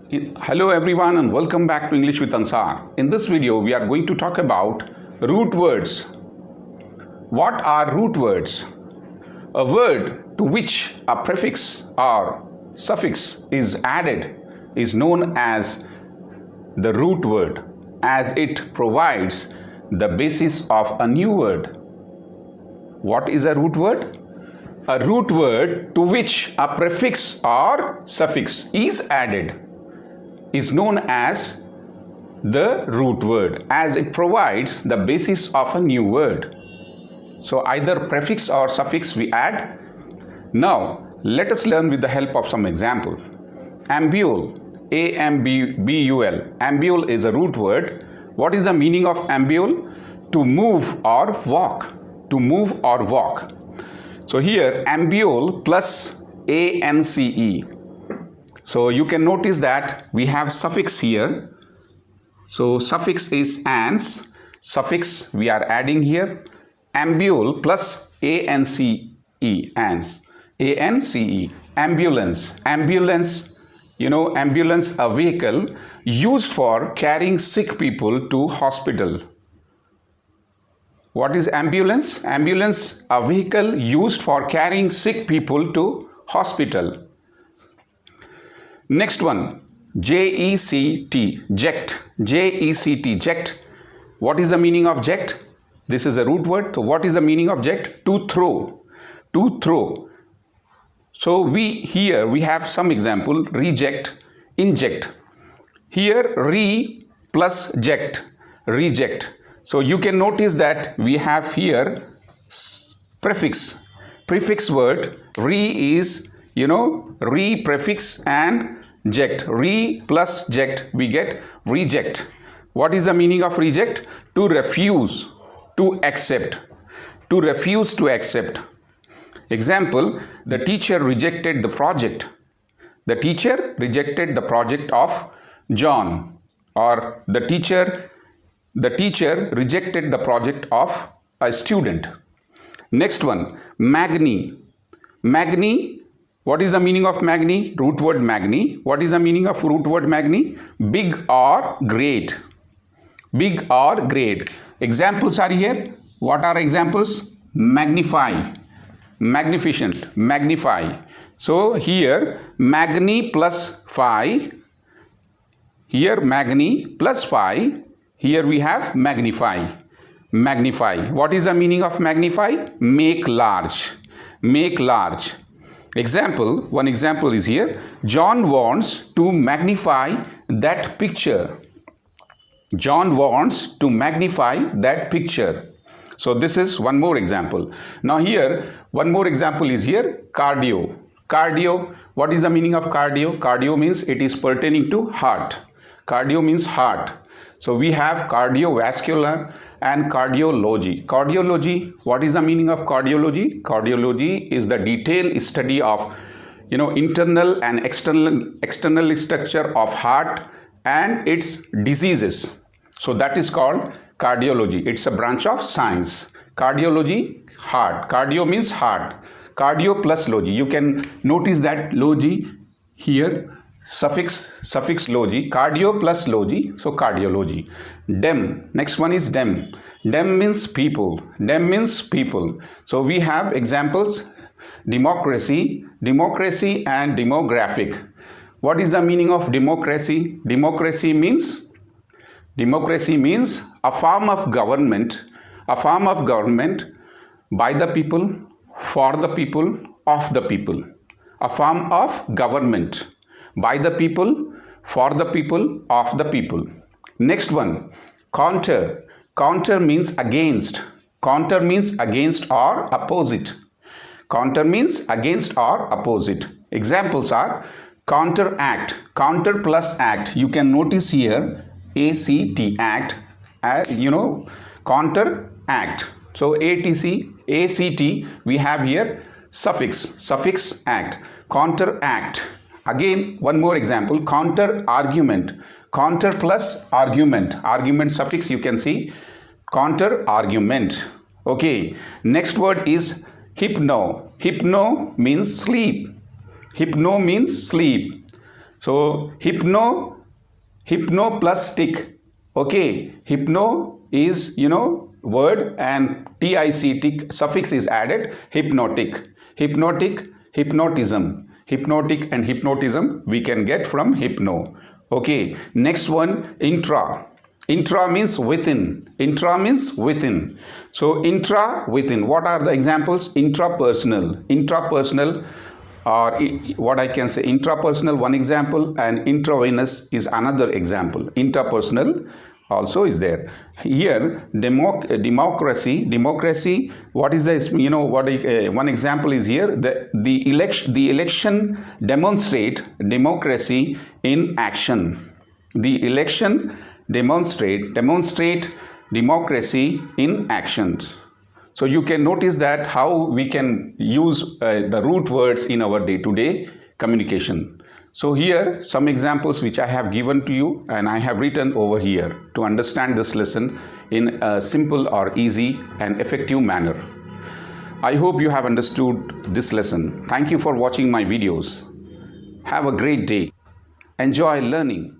Hello everyone and welcome back to English with Ansar. In this video we are going to talk about root words. What are root words? A word to which a prefix or suffix is added is known as the root word, as it provides the basis of a new word. What is a root word? A root word to which a prefix or suffix is added is known as the root word, as it provides the basis of a new word. So either prefix or suffix we add. Now let us learn with the help of some example. Ambule, A-M-B-U-L. Ambule is a root word. What is the meaning of ambule? To move or walk. To move or walk. So here ambule plus A-N-C-E. So you can notice that we have suffix here. So suffix is ans, suffix we are adding here. Ambule plus A-N-C-E, ans, A-N-C-E. Ambulance, ambulance, ambulance, a vehicle used for carrying sick people to hospital. What is ambulance? Ambulance, a vehicle used for carrying sick people to hospital. Next one, J-E-C-T, ject, J-E-C-T, ject. What is the meaning of ject? This is a root word. So what is the meaning of ject? To throw, to throw. So here we have some example, reject, inject. Here re plus ject, reject. So you can notice that we have here prefix word. Re is re prefix and ject. Re plus ject, we get reject. What is the meaning of reject? To refuse, to accept, to refuse to accept. Example, the teacher rejected the project. The teacher rejected the project of John, or the teacher rejected the project of a student. Next one, magni. Magni, what is the meaning of magni? Root word magni. What is the meaning of root word magni? Big or great. Big or great. Examples are here. What are examples? Magnify, magnificent, magnify. So here magni plus phi. Here magni plus phi. Here we have magnify, magnify. What is the meaning of magnify? Make large, make large. Example, one example is here. John wants to magnify that picture. John wants to magnify that picture. So this is one more example. Now here, one more example is here, cardio. Cardio, what is the meaning of cardio? Cardio means it is pertaining to heart. Cardio means heart. So we have cardiovascular and cardiology. Cardiology, what is the meaning of cardiology? Cardiology is the detailed study of internal and external structure of heart and its diseases. So that is called cardiology. It's a branch of science. Cardiology, heart. Cardio means heart. Cardio plus logy. You can notice that logy here, suffix logy, cardio plus logy, so cardiology. Dem, next one is dem. Dem means people. Dem means people. So we have examples, democracy, democracy and demographic. What is the meaning of democracy? Democracy means a form of government by the people, for the people, of the people. A form of government by the people, for the people, of the people. Next one, counter. Counter means against. Counter means against or opposite. Counter means against or opposite. Examples are counteract, counter plus act. You can notice here ACT, act, counteract. So ACT, we have here suffix act, counteract. Again, one more example, counter argument. Counter plus argument. Argument suffix you can see. Counter argument. Okay. Next word is hypno. Hypno means sleep. Hypno means sleep. So hypno plus tick. Okay, hypno is word and tic suffix is added. Hypnotic, hypnotism. Hypnotic and hypnotism we can get from hypno. Okay, next one, intra. Intra means within. Intra means within. So intra, within. What are the examples? Intrapersonal. Intrapersonal, or what I can say, intrapersonal one example, and intravenous is another example. Intrapersonal also is there. Here democracy. What is this? One example is here. The election demonstrate democracy in action. The election demonstrate democracy in actions. So you can notice that how we can use the root words in our day-to-day communication. So here some examples which I have given to you and I have written over here to understand this lesson in a simple or easy and effective manner. I hope you have understood this lesson. Thank you for watching my videos. Have a great day. Enjoy learning.